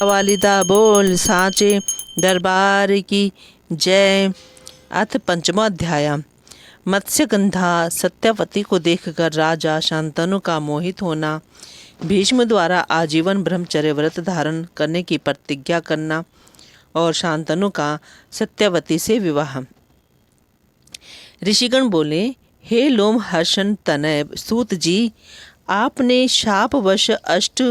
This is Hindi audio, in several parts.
वालिदा बोल साचे दरबार की जय। अथ पंचमा अध्याय। मत्स्यगंधा सत्यवती को देखकर राजा शांतनु का मोहित होना, भीष्म द्वारा आजीवन ब्रह्मचर्य व्रत धारण करने की प्रतिज्ञा करना और शांतनु का सत्यवती से विवाह। ऋषिगण बोले, हे लोम हर्षण तनय सूत जी, आपने शापवश अष्ट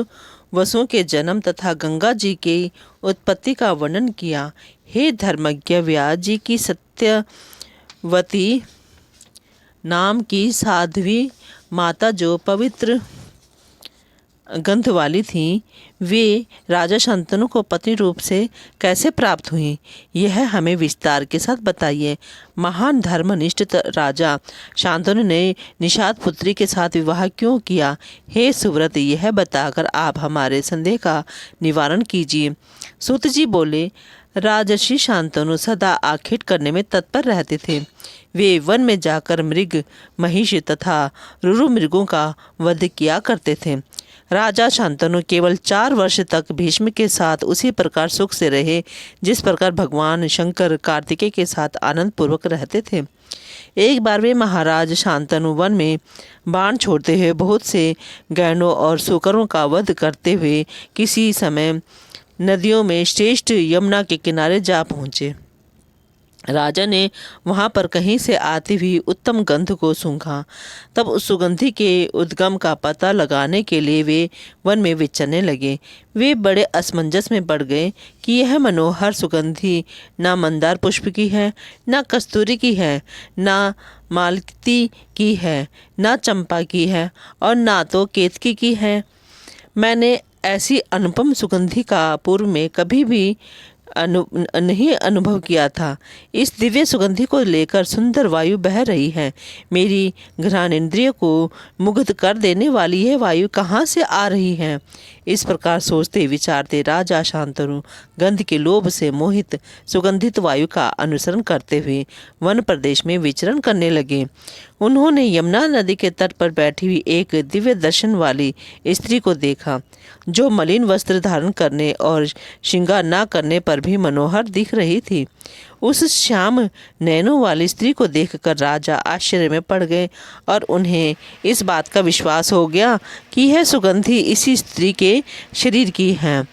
वसुओं के जन्म तथा गंगा जी की उत्पत्ति का वर्णन किया। हे धर्मज्ञ व्यास जी की सत्यवती नाम की साध्वी माता जो पवित्र गंध वाली थी, वे राजा शांतनु को पत्नी रूप से कैसे प्राप्त हुई, यह हमें विस्तार के साथ बताइए। महान धर्मनिष्ठ राजा शांतनु ने निषाद पुत्री के साथ विवाह क्यों किया? हे सुव्रत, यह बताकर आप हमारे संदेह का निवारण कीजिए। सूत जी बोले, राजर्षि शांतनु सदा आखेट करने में तत्पर रहते थे। वे वन में जाकर मृग, महिष तथा रुरु मृगों का वध किया करते थे। राजा शांतनु केवल 4 वर्ष तक भीष्म के साथ उसी प्रकार सुख से रहे जिस प्रकार भगवान शंकर कार्तिकेय के साथ आनंद पूर्वक रहते थे। एक बार वे महाराज शांतनु वन में बाण छोड़ते हुए बहुत से गैंडों और सूकरों का वध करते हुए किसी समय नदियों में श्रेष्ठ यमुना के किनारे जा पहुँचे। राजा ने वहाँ पर कहीं से आती हुई उत्तम गंध को सूंघा। तब उस सुगंधि के उद्गम का पता लगाने के लिए वे वन में विचरने लगे। वे बड़े असमंजस में पड़ गए कि यह मनोहर सुगंधि न मंदार पुष्प की है, न कस्तूरी की है, न मालती की है, न चंपा की है और न तो केतकी की है। मैंने ऐसी अनुपम सुगंधि का पूर्व में कभी भी नहीं अनुभव किया था। इस दिव्य सुगंधि को लेकर सुंदर वायु बह रही है। मेरी घ्राणेंद्रिय को मुग्ध कर देने वाली यह वायु कहाँ से आ रही है? इस प्रकार सोचते विचारते राजा शांतनु गंध के लोभ से मोहित सुगंधित वायु का अनुसरण करते हुए वन प्रदेश में विचरण करने लगे। उन्होंने यमुना नदी के तट पर बैठी हुई एक दिव्य दर्शन वाली स्त्री को देखा, जो मलिन वस्त्र धारण करने और श्रृंगार न करने पर भी मनोहर दिख रही थी। उस श्याम नैनों वाली स्त्री को देखकर राजा आश्चर्य में पड़ गए और उन्हें इस बात का विश्वास हो गया कि यह सुगंधि इसी स्त्री के शरीर की है।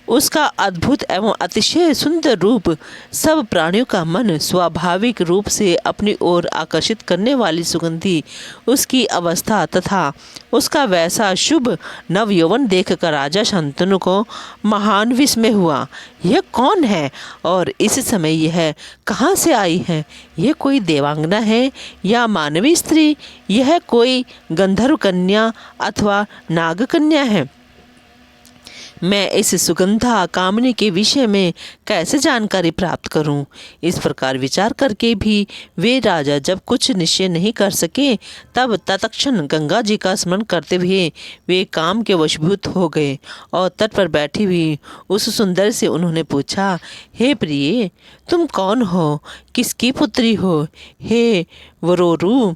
उसका अद्भुत एवं अतिशय सुंदर रूप सब प्राणियों का मन स्वाभाविक रूप से अपनी ओर आकर्षित करने वाली सुगंधि, उसकी अवस्था तथा उसका वैसा शुभ नवयौवन देखकर राजा शांतनु को महान विस्मय हुआ। यह कौन है और इस समय यह कहाँ से आई है? यह कोई देवांगना है या मानवी स्त्री? यह कोई गंधर्व कन्या अथवा नाग कन्या है? मैं इस सुगंधा कामनी के विषय में कैसे जानकारी प्राप्त करूं? इस प्रकार विचार करके भी वे राजा जब कुछ निश्चय नहीं कर सके, तब तत्क्षण गंगा जी का स्मरण करते हुए वे काम के वशीभूत हो गए और तट पर बैठी हुई उस सुंदर से उन्होंने पूछा, हे प्रिय, तुम कौन हो? किसकी पुत्री हो? हे वरोरु,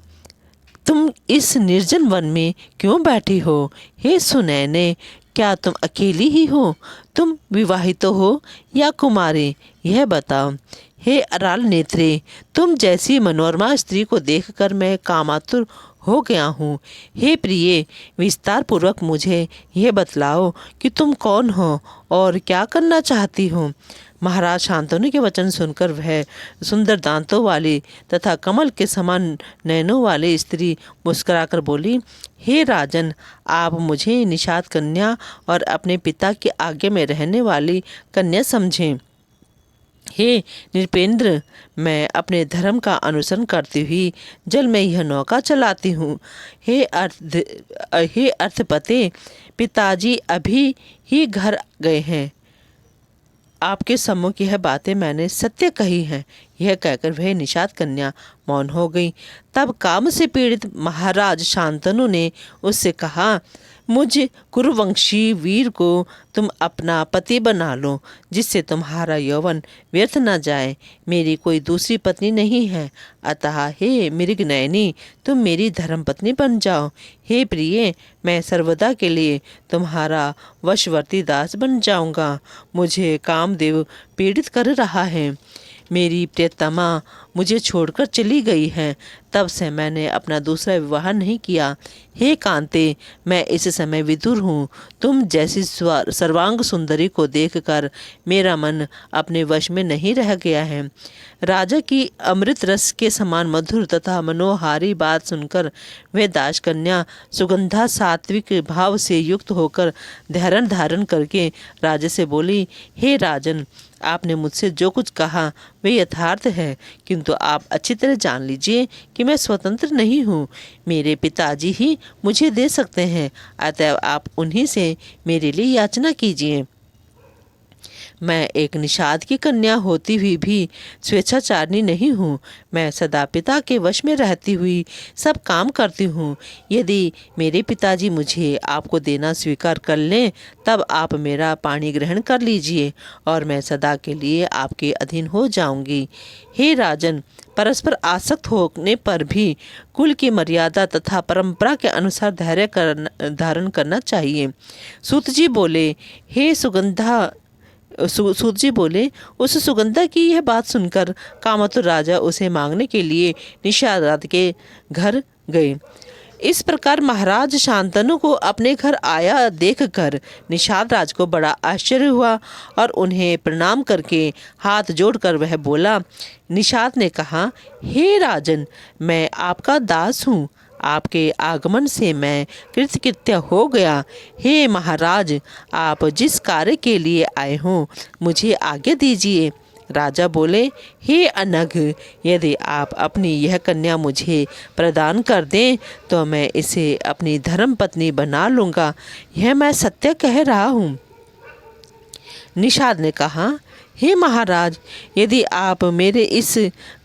तुम इस निर्जन वन में क्यों बैठी हो? हे सुनैने, क्या तुम अकेली ही हो? तुम विवाहित हो या कुमारी? यह बताओ। हे अराल नेत्रे, तुम जैसी मनोरमा स्त्री को देखकर मैं कामातुर हो गया हूँ। हे प्रिय, विस्तार पूर्वक मुझे यह बतलाओ कि तुम कौन हो और क्या करना चाहती हो। महाराज शांतनु के वचन सुनकर वह सुंदर दांतों वाली तथा कमल के समान नैनों वाली स्त्री मुस्कुराकर बोली, हे राजन, आप मुझे निषाद कन्या और अपने पिता की आज्ञा में रहने वाली कन्या समझें। हे नृपेंद्र, मैं अपने धर्म का अनुसरण करती हुई जल में यह नौका चलाती हूँ। हे अर्थपते, पिताजी अभी ही घर गए हैं। आपके सम्मुख यह बातें मैंने सत्य कही हैं। यह कहकर वह निषाद कन्या मौन हो गई। तब काम से पीड़ित महाराज शांतनु ने उससे कहा, मुझ कुरुवंशी वीर को तुम अपना पति बना लो, जिससे तुम्हारा यौवन व्यर्थ न जाए। मेरी कोई दूसरी पत्नी नहीं है, अतः हे मृगनयनी, तुम मेरी धर्मपत्नी बन जाओ। हे प्रिय, मैं सर्वदा के लिए तुम्हारा वशवर्ती दास बन जाऊंगा। मुझे कामदेव पीड़ित कर रहा है। मेरी प्रियतमा मुझे छोड़कर चली गई है, तब से मैंने अपना दूसरा विवाह नहीं किया। हे कांते, मैं इस समय विदुर हूँ। तुम जैसी सर्वांग सुंदरी को देखकर मेरा मन अपने वश में नहीं रह गया है। राजा की अमृत रस के समान मधुर तथा मनोहारी बात सुनकर वह दासकन्या सुगंधा सात्विक भाव से युक्त होकर ध्यान धारण करके राजा से बोली, हे राजन, आपने मुझसे जो कुछ कहा वे यथार्थ है, किंतु आप अच्छी तरह जान लीजिए कि मैं स्वतंत्र नहीं हूँ। मेरे पिताजी ही मुझे दे सकते हैं, अतएव आप उन्हीं से मेरे लिए याचना कीजिए। मैं एक निषाद की कन्या होती हुई भी स्वेच्छाचारिणी नहीं हूँ। मैं सदा पिता के वश में रहती हुई सब काम करती हूँ। यदि मेरे पिताजी मुझे आपको देना स्वीकार कर लें, तब आप मेरा पाणी ग्रहण कर लीजिए और मैं सदा के लिए आपके अधीन हो जाऊंगी। हे राजन, परस्पर आसक्त होने पर भी कुल की मर्यादा तथा परंपरा के अनुसार धैर्य धारण करना चाहिए। सूत जी बोले, हे सुगंधा सूत जी बोले, उस सुगंधा की यह बात सुनकर कामतुर राजा उसे मांगने के लिए निषाद के घर गए। इस प्रकार महाराज शांतनु को अपने घर आया देखकर निषाद राज को बड़ा आश्चर्य हुआ और उन्हें प्रणाम करके हाथ जोड़कर वह बोला। निषाद ने कहा, हे राजन, मैं आपका दास हूँ। आपके आगमन से मैं कृतकृत्य हो गया। हे महाराज, आप जिस कार्य के लिए आए हों मुझे आज्ञा दीजिए। राजा बोले, हे अनघ, यदि आप अपनी यह कन्या मुझे प्रदान कर दें तो मैं इसे अपनी धर्म पत्नी बना लूँगा। यह मैं सत्य कह रहा हूँ। निषाद ने कहा, हे महाराज, यदि आप मेरे इस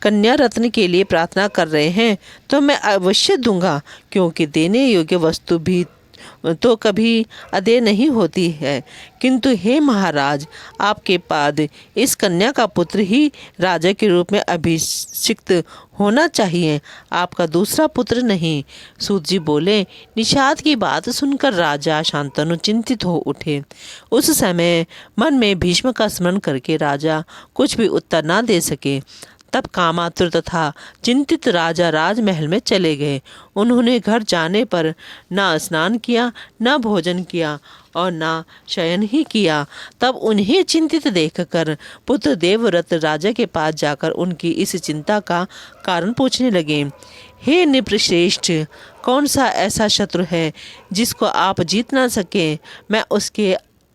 कन्या रत्न के लिए प्रार्थना कर रहे हैं तो मैं अवश्य दूंगा, क्योंकि देने योग्य वस्तु भी तो कभी अदेय नहीं होती है। किंतु हे महाराज, आपके पाद इस कन्या का पुत्र ही राजा के रूप में अभिषिक्त होना चाहिए, आपका दूसरा पुत्र नहीं। सूत जी बोले, निषाद की बात सुनकर राजा शांतनु चिंतित हो उठे। उस समय मन में भीष्म का स्मरण करके राजा कुछ भी उत्तर ना दे सके। तब कामातुर तथा चिंतित राजा राजमहल में चले गए। उन्होंने घर जाने पर न स्नान किया, न भोजन किया और न शयन ही किया। तब उन्हें चिंतित देखकर पुत्र देवव्रत राजा के पास जाकर उनकी इस चिंता का कारण पूछने लगे। हे नृपश्रेष्ठ, कौन सा ऐसा शत्रु है जिसको आप जीत ना सके?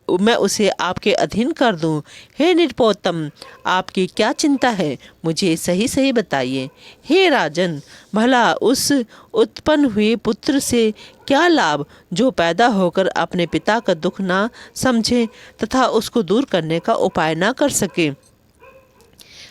मैं उसे आपके अधीन कर दूं। हे नृपोत्तम, आपकी क्या चिंता है, मुझे सही सही बताइए। हे राजन, भला उस उत्पन्न हुए पुत्र से क्या लाभ जो पैदा होकर अपने पिता का दुख ना समझे तथा उसको दूर करने का उपाय ना कर सके।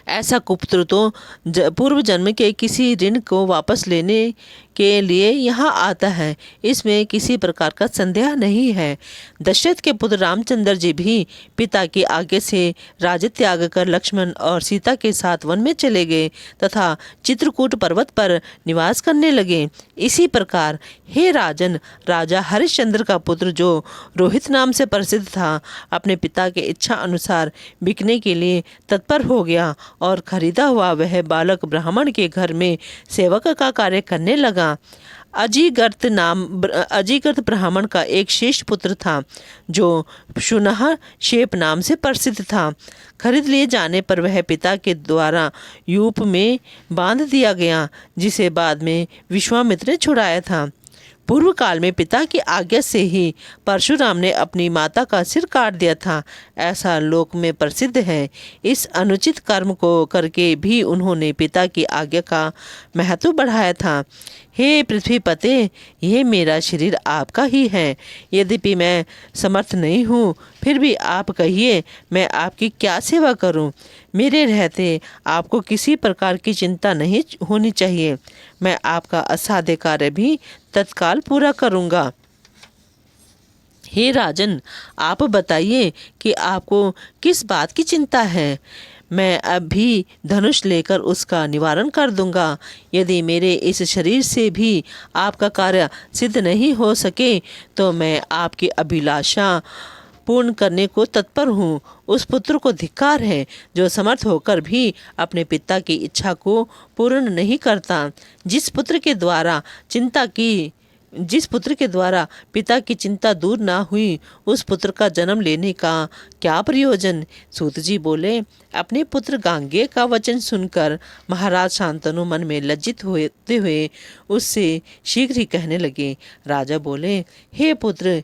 ऐसा कुपुत्र तो पूर्व जन्म के किसी ऋण को वापस लेने के लिए यहाँ आता है, इसमें किसी प्रकार का संदेह नहीं है। दशरथ के पुत्र रामचंद्र जी भी पिता की आज्ञा से राज्य त्याग कर लक्ष्मण और सीता के साथ वन में चले गए तथा चित्रकूट पर्वत पर निवास करने लगे। इसी प्रकार हे राजन, राजा हरिश्चंद्र का पुत्र जो रोहित नाम से प्रसिद्ध था, अपने पिता के इच्छा अनुसार बिकने के लिए तत्पर हो गया और खरीदा हुआ वह बालक ब्राह्मण के घर में सेवक का कार्य करने लगा। अजीगर्त ब्राह्मण का एक शेष पुत्र था जो शुनह शेप नाम से प्रसिद्ध था। खरीद लिए जाने पर वह पिता के द्वारा यूप में बांध दिया गया, जिसे बाद में विश्वामित्र ने छुड़ाया था। पूर्व काल में पिता की आज्ञा से ही परशुराम ने अपनी माता का सिर काट दिया था, ऐसा लोक में प्रसिद्ध है। इस अनुचित कर्म को करके भी उन्होंने पिता की आज्ञा का महत्व बढ़ाया था। हे पृथ्वीपते, यह मेरा शरीर आपका ही है। यद्यपि मैं समर्थ नहीं हूँ, फिर भी आप कहिए मैं आपकी क्या सेवा करूँ। मेरे रहते आपको किसी प्रकार की चिंता नहीं होनी चाहिए। मैं आपका असाध्य कार्य भी तत्काल पूरा करूँगा। हे राजन, आप बताइए कि आपको किस बात की चिंता है। मैं अभी धनुष लेकर उसका निवारण कर दूंगा। यदि मेरे इस शरीर से भी आपका कार्य सिद्ध नहीं हो सके तो मैं आपकी अभिलाषा पूर्ण करने को तत्पर हूँ। उस पुत्र को धिक्कार है जो समर्थ होकर भी अपने पिता की इच्छा को पूर्ण नहीं करता। जिस पुत्र के द्वारा पिता की चिंता दूर ना हुई, उस पुत्र का जन्म लेने का क्या प्रयोजन। सूत जी बोले, अपने पुत्र गांगे का वचन सुनकर महाराज शांतनु मन में लज्जित होते हुए उससे शीघ्र ही कहने लगे। राजा बोले, हे पुत्र,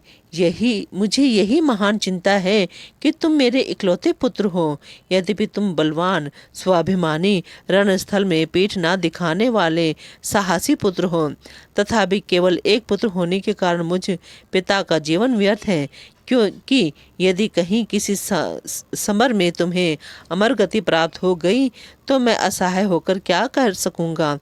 मुझे यही महान चिंता है कि तुम मेरे इकलौते पुत्र हो। यद्यपि तुम बलवान, स्वाभिमानी, रणस्थल में पीठ ना दिखाने वाले साहसी पुत्र हो, तथापि केवल एक पुत्र होने के कारण मुझ पिता का जीवन व्यर्थ है। क्योंकि यदि कहीं किसी समर में तुम्हें अमर गति प्राप्त हो गई तो मैं असहाय होकर क्या कर सकूंगा।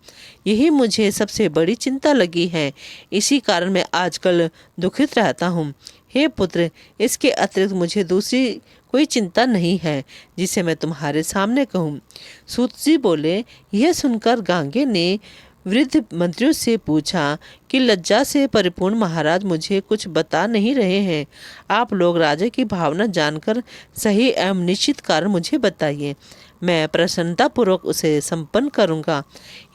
यही मुझे सबसे बड़ी चिंता लगी है। इसी कारण मैं आजकल दुखित रहता हूँ। हे पुत्र, इसके अतिरिक्त मुझे दूसरी कोई चिंता नहीं है जिसे मैं तुम्हारे सामने कहूँ। सूत जी बोले, यह सुनकर गांगे ने वृद्ध मंत्रियों से पूछा कि लज्जा से परिपूर्ण महाराज मुझे कुछ बता नहीं रहे हैं। आप लोग राजा की भावना जानकर सही एवं निश्चित कारण मुझे बताइए, मैं प्रसन्नतापूर्वक उसे संपन्न करूंगा।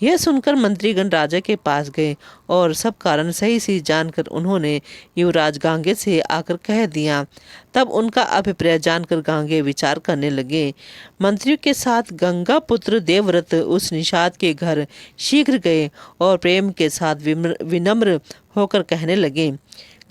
यह सुनकर मंत्रीगण राजा के पास गए और सब कारण सही से जानकर उन्होंने युवराज गांगे से आकर कह दिया। तब उनका अभिप्राय जानकर गांगे विचार करने लगे। मंत्रियों के साथ गंगा पुत्र देवव्रत उस निषाद के घर शीघ्र गए और प्रेम के साथ विनम्र होकर कहने लगे।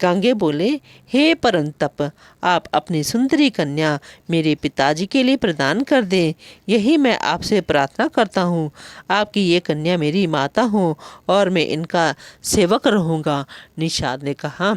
गांगे बोले, हे परंतप, आप अपनी सुंदरी कन्या मेरे पिताजी के लिए प्रदान कर दें। यही मैं आपसे प्रार्थना करता हूँ। आपकी ये कन्या मेरी माता हो और मैं इनका सेवक रहूँगा। निषाद ने कहा,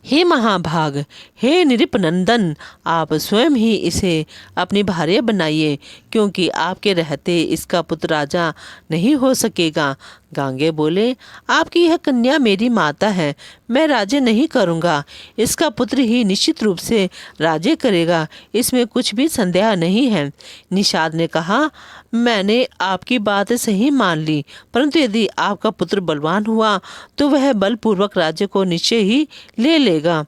हे महाभाग, हे नृपनंदन, आप स्वयं ही इसे अपनी भार्या बनाइए, क्योंकि आपके रहते इसका पुत्र राजा नहीं हो सकेगा। गांगे बोले, आपकी यह कन्या मेरी माता है, मैं राज्य नहीं करूँगा। इसका पुत्र ही निश्चित रूप से राज्य करेगा, इसमें कुछ भी संदेह नहीं है। निषाद ने कहा, मैंने आपकी बात सही मान ली, परंतु यदि आपका पुत्र बलवान हुआ तो वह बलपूर्वक राज्य को निश्चय ही ले लेगा।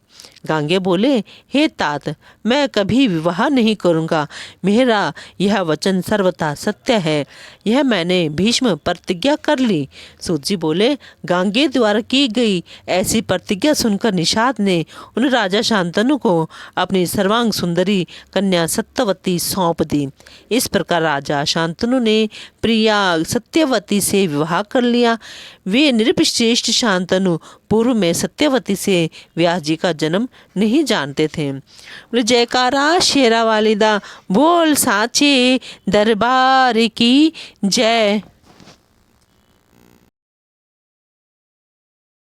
गांगे बोले, हे तात, मैं कभी विवाह नहीं करूँगा। मेरा यह वचन सर्वथा सत्य है। यह मैंने भीष्म प्रतिज्ञा कर ली। सूत जी बोले, गांगे द्वारा की गई ऐसी प्रतिज्ञा सुनकर निषाद ने उन राजा शांतनु को अपनी सर्वांग सुंदरी कन्या सत्यवती सौंप दी। इस प्रकार राजा शांतनु ने प्रिया सत्यवती से विवाह कर लिया। वे नृपश्रेष्ठ शांतनु पूर्व में सत्यवती से व्यास जी का जन्म नहीं जानते थे। जयकारा शेरा वालिदा बोल साचे दरबार की जय।